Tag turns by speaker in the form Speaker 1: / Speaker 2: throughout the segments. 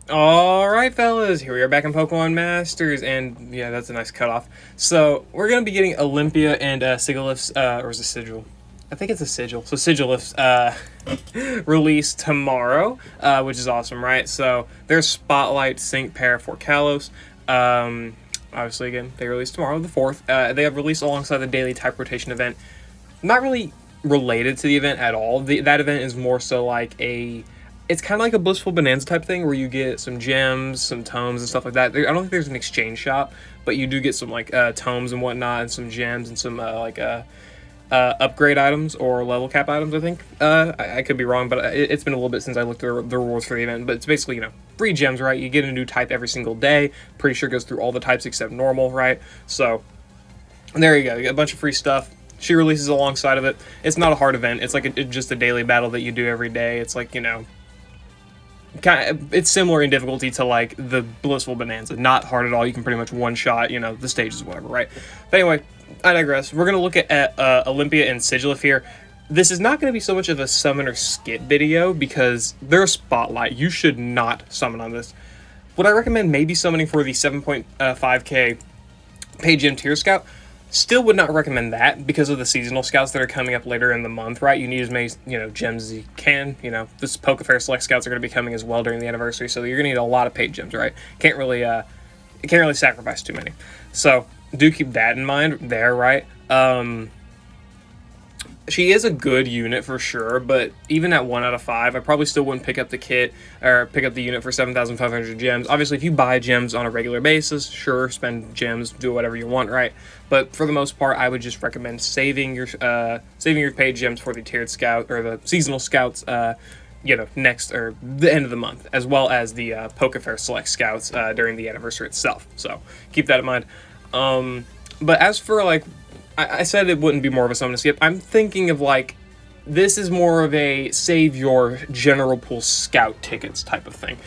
Speaker 1: Alright, fellas, here we are back in Pokemon Masters, and yeah, that's a nice cutoff. So, we're gonna be getting Olympia and Sigilyph's, or is it Sigil? I think it's a Sigil. So, Sigilyph's release tomorrow, which is awesome, right? So, there's Spotlight Sync Pair for Kalos. Obviously, again, they release tomorrow, the 4th. They have released alongside the daily type rotation event. Not really related to the event at all. That event is more so like it's kind of like a Blissful Bonanza type thing where you get some gems, some tomes, and stuff like that. I don't think there's an exchange shop, but you do get some like tomes and whatnot, and some gems and some upgrade items or level cap items. I think I could be wrong, but it's been a little bit since I looked at the rewards for the event. But it's basically free gems, right? You get a new type every single day. Pretty sure it goes through all the types except normal, right? So there you go. You get a bunch of free stuff. She releases alongside of it. It's not a hard event. It's like just a daily battle that you do every day. It's like it's similar in difficulty to like the Blissful Bonanza. Not hard at all. You can pretty much one shot, the stages, whatever, right? But anyway, I digress. We're gonna look at Olympia and Sigilyph here. This is not gonna be so much of a summon or skip video because they're a spotlight. You should not summon on this. Would I recommend maybe summoning for the 7.5k paid gym tier scout? Still would not recommend that because of the seasonal scouts that are coming up later in the month, right? You need as many, gems as you can. This Pokefair Select scouts are going to be coming as well during the anniversary, so you're going to need a lot of paid gems, right? Can't really sacrifice too many. So do keep that in mind there, right? She is a good unit for sure, but even at 1 out of 5, I probably still wouldn't pick up the kit or pick up the unit for 7,500 gems. Obviously, if you buy gems on a regular basis, sure, spend gems, do whatever you want, right? But for the most part, I would just recommend saving your paid gems for the tiered scout or the seasonal scouts. Next or the end of the month, as well as the Pokefair Select scouts during the anniversary itself. So keep that in mind. But as for like, I said it wouldn't be more of a summon skip. I'm thinking of like, this is more of a save your general pool scout tickets type of thing.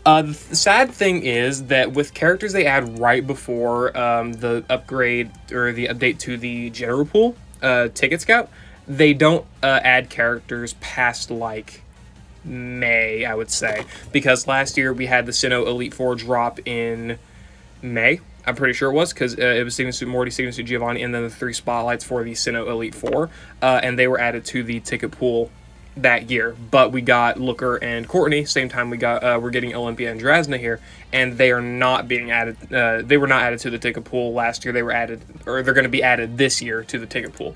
Speaker 1: The sad thing is that with characters they add right before the upgrade or the update to the general pool ticket scout, they don't add characters past like May, I would say, because last year we had the Sinnoh Elite Four drop in May. I'm pretty sure it was because it was Signature Morty, Signature Giovanni, and then the 3 spotlights for the Sinnoh Elite Four, and they were added to the ticket pool that year. But we got Looker and Courtney same time we're getting Olympia and Drasna here, and they are not being added. They were not added to the ticket pool last year. They were added, or they're going to be added this year to the ticket pool.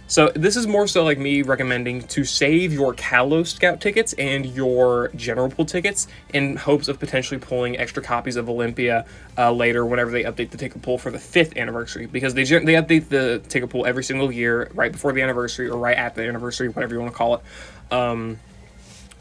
Speaker 1: So this is more so like me recommending to save your Kalos scout tickets and your general pool tickets in hopes of potentially pulling extra copies of Olympia later whenever they update the ticket pool for the 5th anniversary, because they update the ticket pool every single year right before the anniversary or right at the anniversary, whatever you want to call it.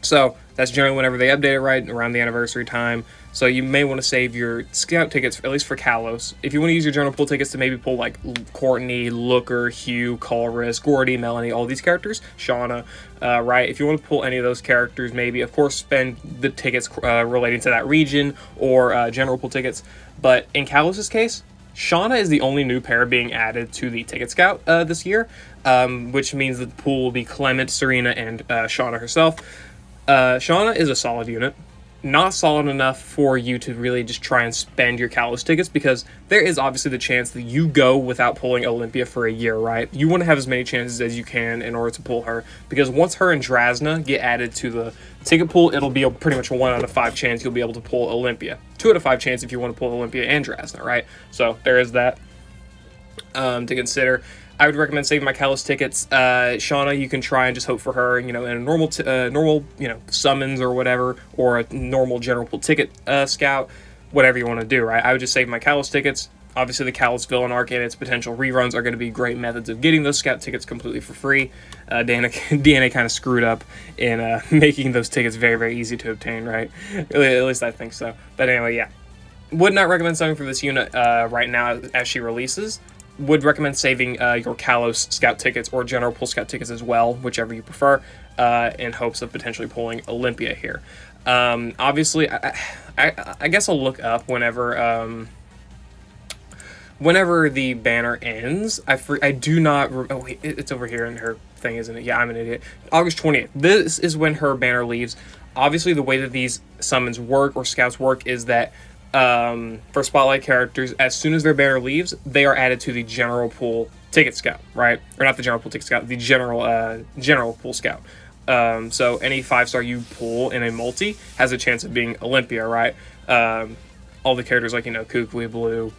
Speaker 1: So that's generally whenever they update it, right around the anniversary time. So you may want to save your scout tickets, at least for Kalos. If you want to use your general pool tickets to maybe pull like Courtney, Looker, Hugh, Colress, Gordy, Melanie, all these characters, Shauna, right? If you want to pull any of those characters, maybe, of course, spend the tickets relating to that region or general pool tickets. But in Kalos' case, Shauna is the only new pair being added to the ticket scout this year, which means that the pool will be Clement, Serena, and Shauna herself. Shauna is a solid unit. Not solid enough for you to really just try and spend your Kalos tickets, because there is obviously the chance that you go without pulling Olympia for a year, right? You want to have as many chances as you can in order to pull her, because once her and Drasna get added to the ticket pool, it'll be a pretty much a 1 out of 5 chance you'll be able to pull Olympia. 2 out of 5 chance if you want to pull Olympia and Drasna, right? So there is that to consider. I would recommend saving my Kalos tickets. Shauna, you can try and just hope for her, in a normal, summons or whatever, or a normal general pool ticket scout, whatever you want to do, right? I would just save my Kalos tickets. Obviously, the Kalos villain arc and its potential reruns are going to be great methods of getting those scout tickets completely for free. DNA kind of screwed up in making those tickets very, very easy to obtain, right? At least I think so. But anyway, yeah. Would not recommend something for this unit right now as she releases. Would recommend saving your Kalos scout tickets or general pool scout tickets as well, whichever you prefer, in hopes of potentially pulling Olympia here. Obviously, I guess I'll look up whenever the banner ends. I do not. Oh wait, it's over here in her thing, isn't it? Yeah, I'm an idiot. August 20th. This is when her banner leaves. obviously the way that these summons work or scouts work is that for spotlight characters, as soon as their banner leaves, they are added to the general pool ticket scout, right? Or not the general pool ticket scout, the general pool scout. So any 5-star you pull in a multi has a chance of being Olympia, right? All the characters like, Kukui, Blue,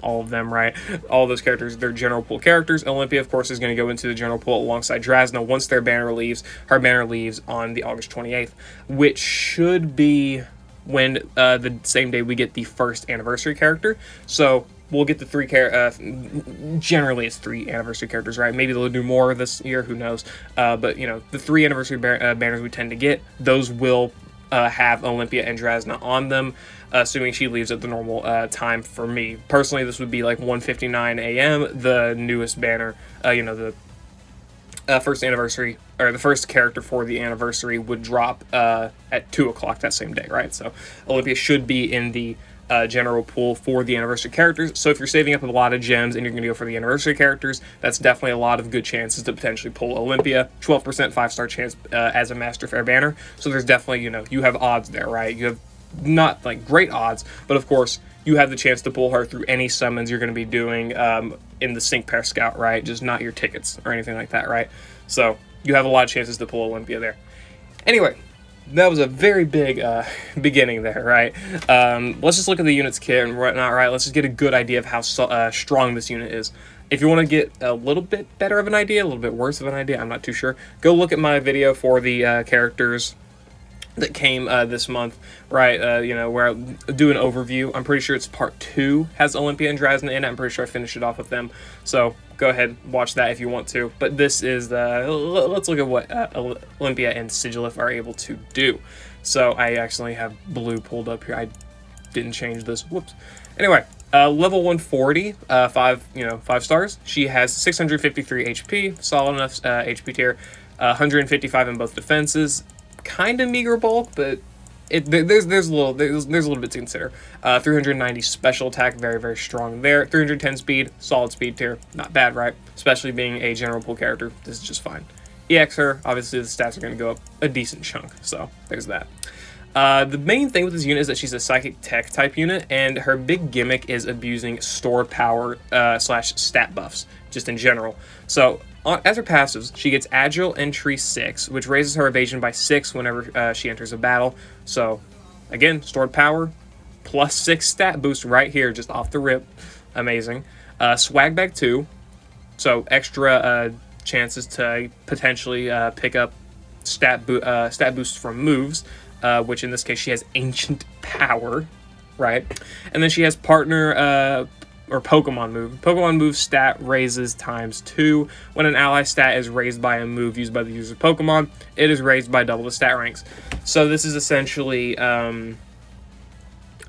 Speaker 1: all of them, right? All of those characters, they're general pool characters. Olympia, of course, is going to go into the general pool alongside Drasna once their banner leaves. Her banner leaves on the August 28th, which should be when the same day we get the first anniversary character. So we'll get the generally it's 3 anniversary characters, right? Maybe they'll do more this year, who knows? But the 3 anniversary banners we tend to get, those will have Olympia and Drasna on them, assuming she leaves at the normal time. For me personally, this would be like 1:59 a.m. The newest banner, the first anniversary, or the first character for the anniversary would drop at 2 o'clock that same day, right? So Olympia should be in the general pool for the anniversary characters. So if you're saving up a lot of gems and you're going to go for the anniversary characters, that's definitely a lot of good chances to potentially pull Olympia. 12% 5-star chance as a Master Fair banner. So there's definitely, you have odds there, right? You have not like great odds, but of course you have the chance to pull her through any summons you're going to be doing in the sync pair scout, right? Just not your tickets or anything like that, right? So you have a lot of chances to pull Olympia there. Anyway, that was a very big beginning there, right? Let's just look at the unit's kit and whatnot, right? Let's just get a good idea of how strong this unit is. If you want to get a little bit better of an idea, a little bit worse of an idea, I'm not too sure, go look at my video for the characters that came this month, right? Where I do an overview. I'm pretty sure it's part 2 has Olympia and Drasna in it. I'm pretty sure I finished it off with them. So go ahead, watch that if you want to. But this is let's look at what Olympia and Sigilyph are able to do. So I actually have Blue pulled up here. I didn't change this. Whoops. Anyway, level 140, 5 stars. She has 653 HP, solid enough HP tier, 155 in both defenses. Kind of meager bulk, but there's a little bit to consider. 390 special attack, very, very strong there. 310 speed, solid speed tier, not bad, right? Especially being a general pool character, this is just fine. EX her, obviously the stats are going to go up a decent chunk, so there's that. The main thing with this unit is that she's a psychic tech type unit, and her big gimmick is abusing stored power / stat buffs, just in general. So as her passives, she gets Agile Entry 6, which raises her evasion by 6 whenever she enters a battle. So, again, stored power, plus 6 stat boost right here, just off the rip. Amazing. Swag Bag 2, so extra chances to potentially pick up stat boosts from moves, which in this case she has Ancient Power, right? And then she has Partner... or Pokemon move. Pokemon move stat raises ×2. When an ally stat is raised by a move used by the user's Pokemon, it is raised by double the stat ranks. So this is essentially, I'm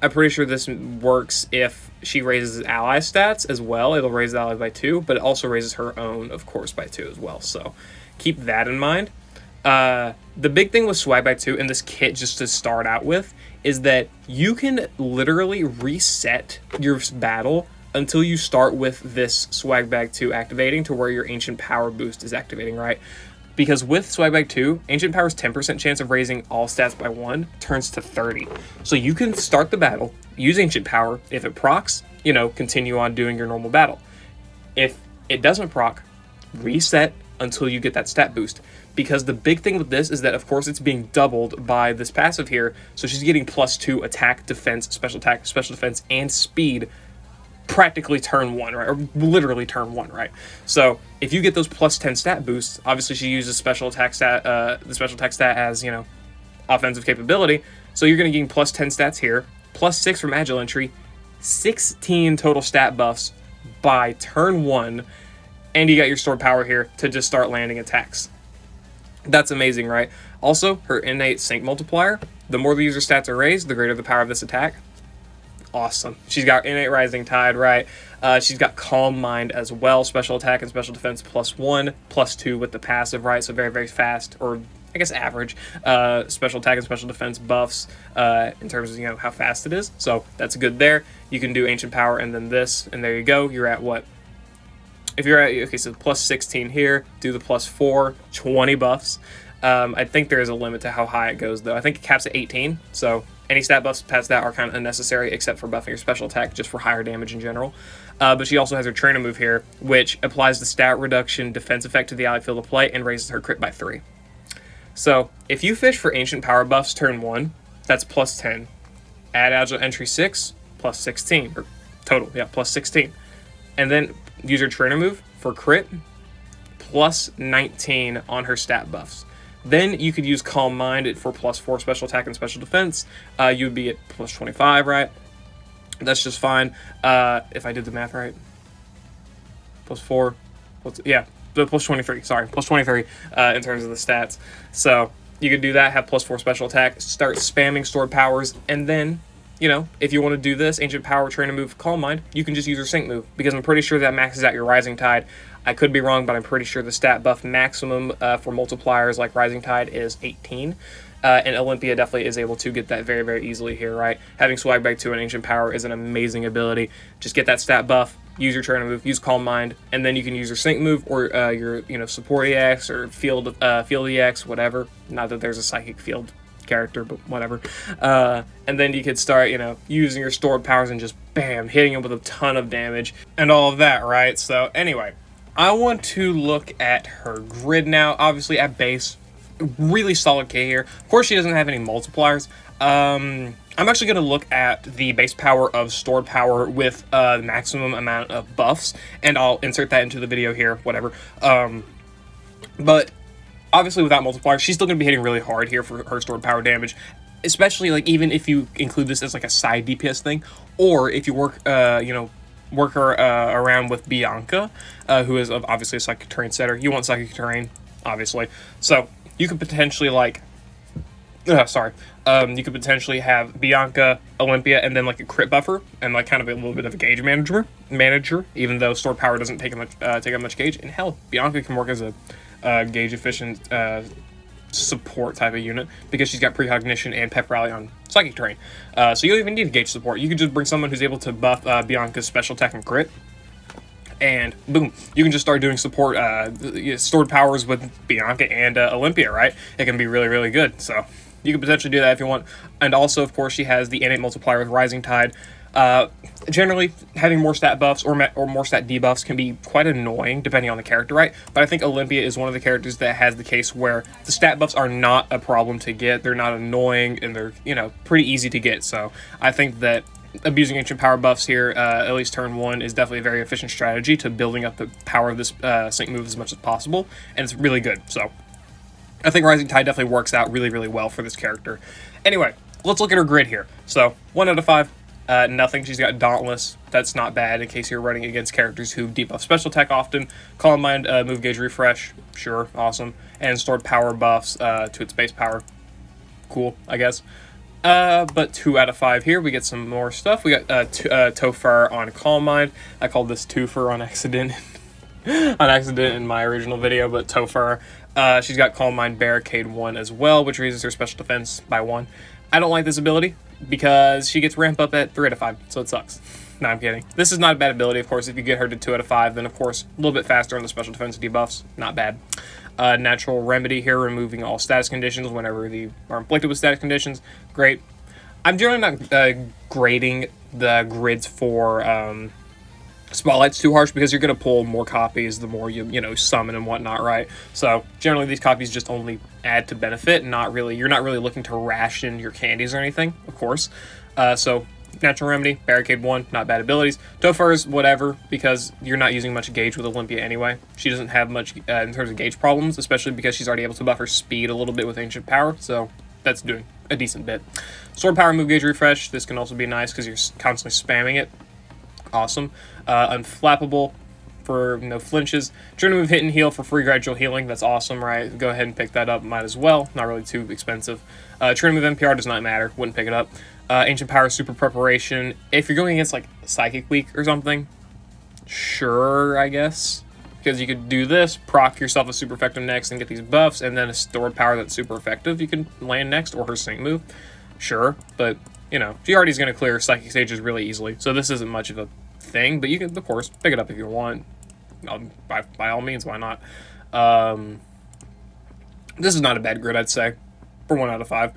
Speaker 1: pretty sure this works if she raises ally stats as well. It'll raise the ally by 2, but it also raises her own, of course, by 2 as well. So keep that in mind. The big thing with Swag by 2 in this kit, just to start out with, is that you can literally reset your battle until you start with this Swag Bag 2 activating to where your Ancient Power boost is activating, right? Because with Swag Bag 2, Ancient Power's 10% chance of raising all stats by 1 turns to 30. So you can start the battle, use Ancient Power. If it procs, continue on doing your normal battle. If it doesn't proc, reset until you get that stat boost. Because the big thing with this is that, of course, it's being doubled by this passive here. So she's getting +2 attack, defense, special defense, and speed practically turn 1, right? Or literally turn 1, right? So if you get those +10 stat boosts, obviously she uses special attack stat, the special attack stat as, offensive capability. So you're going to gain +10 stats here, +6 from Agile Entry, 16 total stat buffs by turn 1, and you got your stored power here to just start landing attacks. That's amazing, right? Also, her innate sync multiplier, the more the user stats are raised, the greater the power of this attack. Awesome. She's got innate rising tide, right? She's got calm mind as well, special attack and special defense +1, +2 with the passive, right? So very, very fast, or I guess average special attack and special defense buffs in terms of how fast it is. So that's good there. You can do Ancient Power and then this, and there you go. You're at what? If you're at, okay, so +16 here, do the +4, 20 buffs. I think there is a limit to how high it goes, though. I think it caps at 18, so any stat buffs past that are kind of unnecessary, except for buffing your special attack, just for higher damage in general. But she also has her trainer move here, which applies the stat reduction defense effect to the ally field of play and raises her crit by 3. So if you fish for ancient power buffs turn 1, that's plus 10. Add agile entry 6, plus 16, or total, yeah, plus 16. And then use her trainer move for crit, plus 19 on her stat buffs. Then you could use Calm Mind for plus 4 special attack and special defense. You would be at plus 25, right? That's just fine. If I did the math right. Plus 4. Plus 23. Sorry, plus 23 in terms of the stats. So you could do that, have plus 4 special attack, start spamming stored powers, and then, you know, if you want to do this, Ancient Power, Trainer move, Calm Mind, you can just use your Sync move, because I'm pretty sure that maxes out your Rising Tide. I could be wrong, but I'm pretty sure the stat buff maximum for multipliers like Rising Tide is 18. And Olympia definitely is able to get that very, very easily here, right? Having Swag Bag 2 and Ancient Power is an amazing ability. Just get that stat buff, use your Trainer move, use Calm Mind, and then you can use your Sync move or your, you know, Support EX or Field EX, whatever. Not that there's a Psychic Field character, but whatever. And then you could start, you know, using your stored powers and just bam, hitting him with a ton of damage and all of that, right? So anyway, I want to look at her grid now. Obviously at base, really solid K here. Of course, she doesn't have any multipliers. I'm actually going to look at the base power of stored power with the maximum amount of buffs, and I'll insert that into the video here, whatever. But obviously without multipliers, she's still going to be hitting really hard here for her stored power damage, especially like even if you include this as like a side DPS thing, or if you work, you know, work her around with Bianca, who is obviously a Psychic Terrain setter. You want Psychic Terrain, obviously. So you could potentially like, you could potentially have Bianca, Olympia, and then like a crit buffer, and like kind of a little bit of a gauge manager, even though stored power doesn't take up much gauge. And hell, Bianca can work as a gauge efficient support type of unit because she's got precognition and pep rally on Psychic Terrain. So you don't even need gauge support. You could just bring someone who's able to buff Bianca's special attack and crit, and boom, you can just start doing support stored powers with Bianca and Olympia, right? It can be really, really good. So you can potentially do that if you want. And also, of course, she has the innate multiplier with Rising Tide. Generally, having more stat buffs or more stat debuffs can be quite annoying depending on the character, right? But I think Olympia is one of the characters that has the case where the stat buffs are not a problem to get. They're not annoying, and they're, you know, pretty easy to get. So I think that abusing ancient power buffs here, at least turn 1, is definitely a very efficient strategy to building up the power of this sync move as much as possible, and it's really good. So I think Rising Tide definitely works out really, really well for this character. Anyway, let's look at her grid here. So 1 out of 5. Nothing. She's got Dauntless. That's not bad in case you're running against characters who debuff special attack often. Calm Mind, move gauge refresh. Sure, awesome. And stored power buffs to its base power. Cool, I guess. But 2 out of 5 here. We get some more stuff. We got Topher on Calm Mind. I called this Twofer on accident. In my original video, but Topher. She's got Calm Mind Barricade 1 as well, which raises her special defense by 1. I don't like this ability because she gets ramp up at 3 out of 5, so it sucks. No, I'm kidding. This is not a bad ability, of course. If you get her to 2 out of 5, then of course a little bit faster on the special defense debuffs. Not bad. Natural Remedy here, removing all status conditions whenever they are inflicted with status conditions. Great. I'm generally not grading the grids for Spotlight's too harsh because you're going to pull more copies the more you know, summon and whatnot, right? So generally these copies just only add to benefit, not really, you're not really looking to ration your candies or anything, of course. So Natural Remedy, Barricade 1, not bad abilities. Topher's whatever, because you're not using much gauge with Olympia anyway. She doesn't have much in terms of gauge problems, especially because she's already able to buff her speed a little bit with Ancient Power, so that's doing a decent bit. Sword Power, move gauge refresh. This can also be nice because you're constantly spamming it. Awesome. Unflappable for no flinches. Trainer move hit and heal for free gradual healing. That's awesome, right? Go ahead and pick that up. Might as well. Not really too expensive. Trainer move NPR does not matter. Wouldn't pick it up. Ancient Power super preparation. If you're going against like Psychic Week or something, sure, I guess. Because you could do this, proc yourself a super effective next and get these buffs, and then a stored power that's super effective you can land next, or her sync move. Sure, but you know, she already is going to clear Psychic stages really easily, so this isn't much of a thing, but you can, of course, pick it up if you want. By all means, why not? This is not a bad grid, I'd say, for 1 out of 5.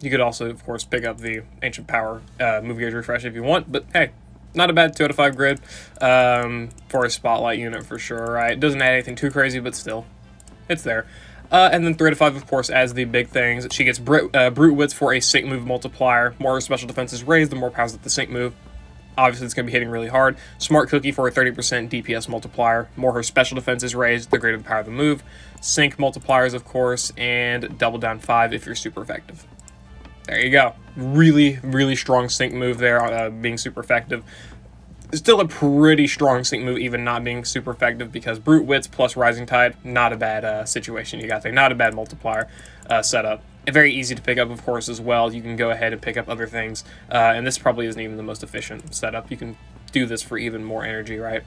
Speaker 1: You could also, of course, pick up the Ancient Power move gauge refresh if you want, but hey, not a bad 2 out of 5 grid for a Spotlight unit for sure, right? It doesn't add anything too crazy, but still, it's there. And then 3 out of 5, of course, as the big things. She gets Brute Wits for a sync move multiplier. More special defense is raised, the more powers that the sync move. Obviously, it's going to be hitting really hard. Smart Cookie for a 30% DPS multiplier. More her special defense is raised, the greater the power of the move. Sync multipliers, of course, and double down 5 if you're super effective. There you go. Really, really strong sync move there, being super effective. Still a pretty strong sync move, even not being super effective, because Brute Wits plus Rising Tide, not a bad situation you got there. Not a bad multiplier setup. Very easy to pick up, of course, as well. You can go ahead and pick up other things, and this probably isn't even the most efficient setup. You can do this for even more energy, right?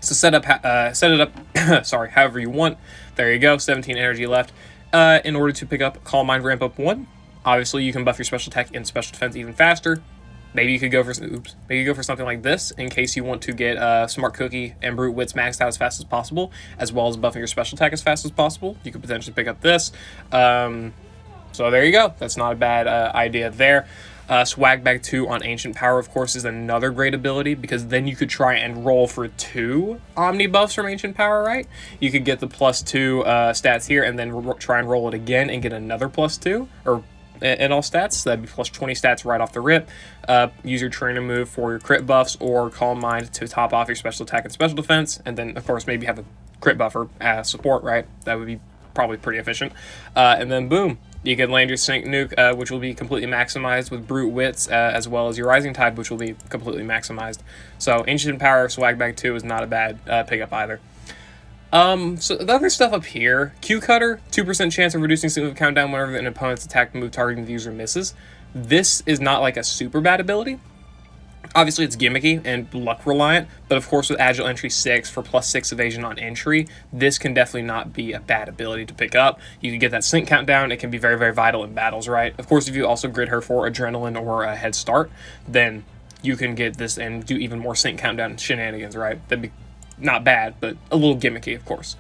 Speaker 1: So set it up, sorry, however you want. There you go, 17 energy left. In order to pick up Calm Mind Ramp Up 1, obviously you can buff your special attack and special defense even faster. Maybe you could go for maybe you go for something like this in case you want to get Smart Cookie and Brute Wits maxed out as fast as possible, as well as buffing your special attack as fast as possible. You could potentially pick up this. So there you go. That's not a bad idea there. Swag Bag 2 on Ancient Power, of course, is another great ability, because then you could try and roll for 2 Omni buffs from Ancient Power, right? You could get the +2 stats here, and then try and roll it again and get another +2, or in all stats. That'd be +20 stats right off the rip. Use your trainer move for your crit buffs, or Calm Mind to top off your special attack and special defense, and then, of course, maybe have a crit buffer as support, right? That would be probably pretty efficient. And then, boom. You can land your Sync Nuke, which will be completely maximized with Brute Wits, as well as your Rising Tide, which will be completely maximized. So Ancient Power Swag Bag 2 is not a bad pickup either. So the other stuff up here, Q Cutter, 2% chance of reducing sync move countdown whenever an opponent's attack move targeting the user misses. This is not like a super bad ability. Obviously, it's gimmicky and luck reliant, but of course with Agile Entry 6 for +6 evasion on entry, this can definitely not be a bad ability to pick up. You can get that sync countdown. It can be very, very vital in battles, right? Of course, if you also grid her for Adrenaline or a Head Start, then you can get this and do even more sync countdown shenanigans, right? That'd be not bad, but a little gimmicky, of course.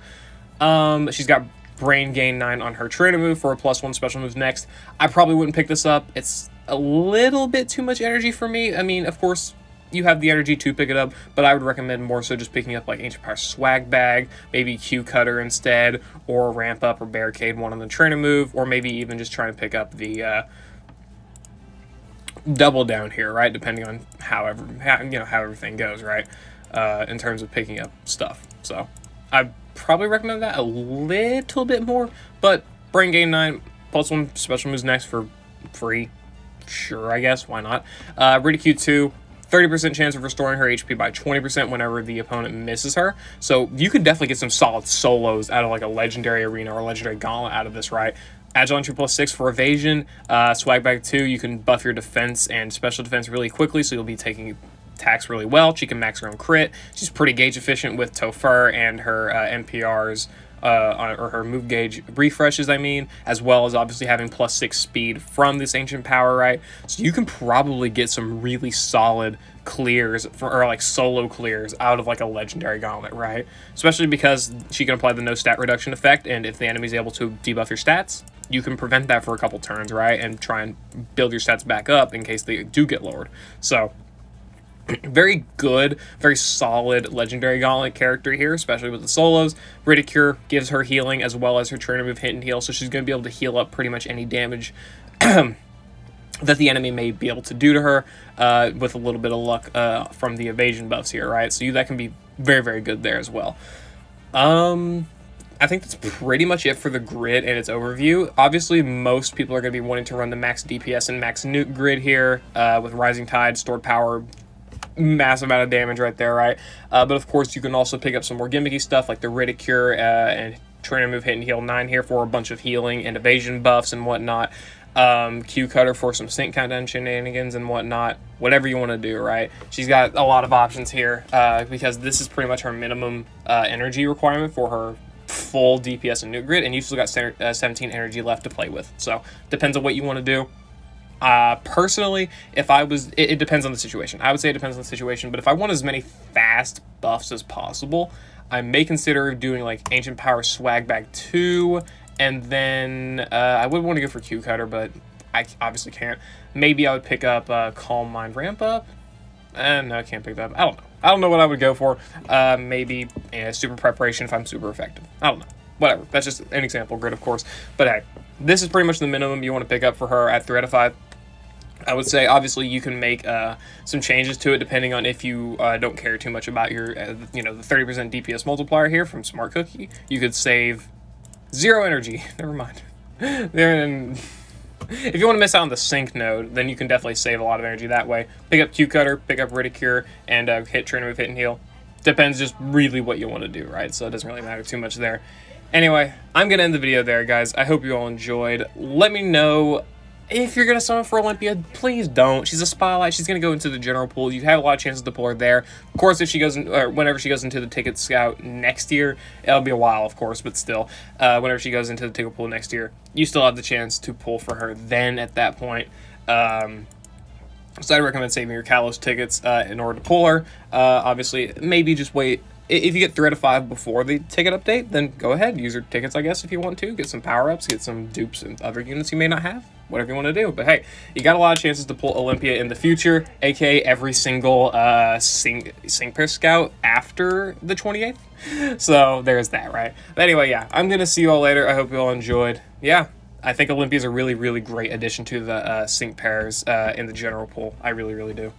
Speaker 1: She's got Brain Gain 9 on her trainer move for a +1 special moves next. I probably wouldn't pick this up. It's a little bit too much energy for me. I mean, of course, you have the energy to pick it up, but I would recommend more so just picking up like Ancient Power Swag Bag, maybe Q Cutter instead, or Ramp Up or Barricade 1 on the trainer move, or maybe even just trying to pick up the double down here, right? Depending on how everything goes, right? In terms of picking up stuff. So I'd probably recommend that a little bit more, but Brain Gain 9, +1 special moves next for free. Sure, I guess, why not? Ridicule 2, 30% chance of restoring her HP by 20% whenever the opponent misses her. So you could definitely get some solid solos out of like a Legendary Arena or Legendary Gauntlet out of this, right? Agile Entry +6 for evasion. Swag Bag 2, you can buff your defense and special defense really quickly, so you'll be taking attacks really well. She can max her own crit. She's pretty gauge efficient with Topher and her NPRs, or her move gauge refreshes, I mean, as well as obviously having +6 speed from this Ancient Power, right? So you can probably get some really solid clears, or like solo clears out of like a Legendary Gauntlet, right? Especially because she can apply the no stat reduction effect, and if the enemy's able to debuff your stats, you can prevent that for a couple turns, right? And try and build your stats back up in case they do get lowered. So very good, very solid Legendary Gauntlet character here, especially with the solos. Ridicule gives her healing as well as her trainer move Hit and Heal, so she's going to be able to heal up pretty much any damage that the enemy may be able to do to her, with a little bit of luck from the evasion buffs here, right? So that can be very, very good there as well. I think that's pretty much it for the grid and its overview. Obviously, most people are going to be wanting to run the max DPS and max nuke grid here, with Rising Tide, stored power, massive amount of damage right there, right? But of course, you can also pick up some more gimmicky stuff like the Ridicule and trainer move Hit and Heal 9 here for a bunch of healing and evasion buffs and whatnot. Q Cutter for some sync countdown shenanigans and whatnot. Whatever you want to do, right? She's got a lot of options here, because this is pretty much her minimum energy requirement for her full DPS and nuke grid, and you've still got 17 energy left to play with. So depends on what you want to do. Personally, if I was, it depends on the situation. I would say it depends on the situation, but if I want as many fast buffs as possible, I may consider doing like Ancient Power Swag Bag 2, and then I would want to go for Q Cutter, but I obviously can't. Maybe I would pick up Calm Mind Ramp Up. No, I can't pick that up. I don't know. I don't know what I would go for. Maybe Super Preparation if I'm super effective. I don't know. Whatever. That's just an example grid, of course. But hey, this is pretty much the minimum you want to pick up for her at 3 out of 5. I would say, obviously, you can make some changes to it depending on if you don't care too much about your, the 30% DPS multiplier here from Smart Cookie. You could save 0 energy. Never mind. If you want to miss out on the sync node, then you can definitely save a lot of energy that way. Pick up Q Cutter, pick up Ridicure, and hit Trainer Move, Hit and Heal. Depends just really what you want to do, right? So it doesn't really matter too much there. Anyway, I'm going to end the video there, guys. I hope you all enjoyed. Let me know if you're going to summon for Olympia. Please don't. She's a Spotlight. She's going to go into the general pool. You have a lot of chances to pull her there. Of course, if she goes in, or whenever she goes into the Ticket Scout next year, it'll be a while, of course, but still, whenever she goes into the Ticket Pool next year, you still have the chance to pull for her then at that point. So I'd recommend saving your Kalos tickets in order to pull her. Obviously, maybe just wait. If you get 3 out of 5 before the ticket update, then go ahead, use your tickets, I guess, if you want to. Get some power-ups, get some dupes and other units you may not have. Whatever you want to do. But hey, you got a lot of chances to pull Olympia in the future, aka every single sync pair scout after the 28th. So there's that, right? But anyway, yeah, I'm going to see you all later. I hope you all enjoyed. Yeah, I think Olympia is a really, really great addition to the sync pairs in the general pool. I really, really do.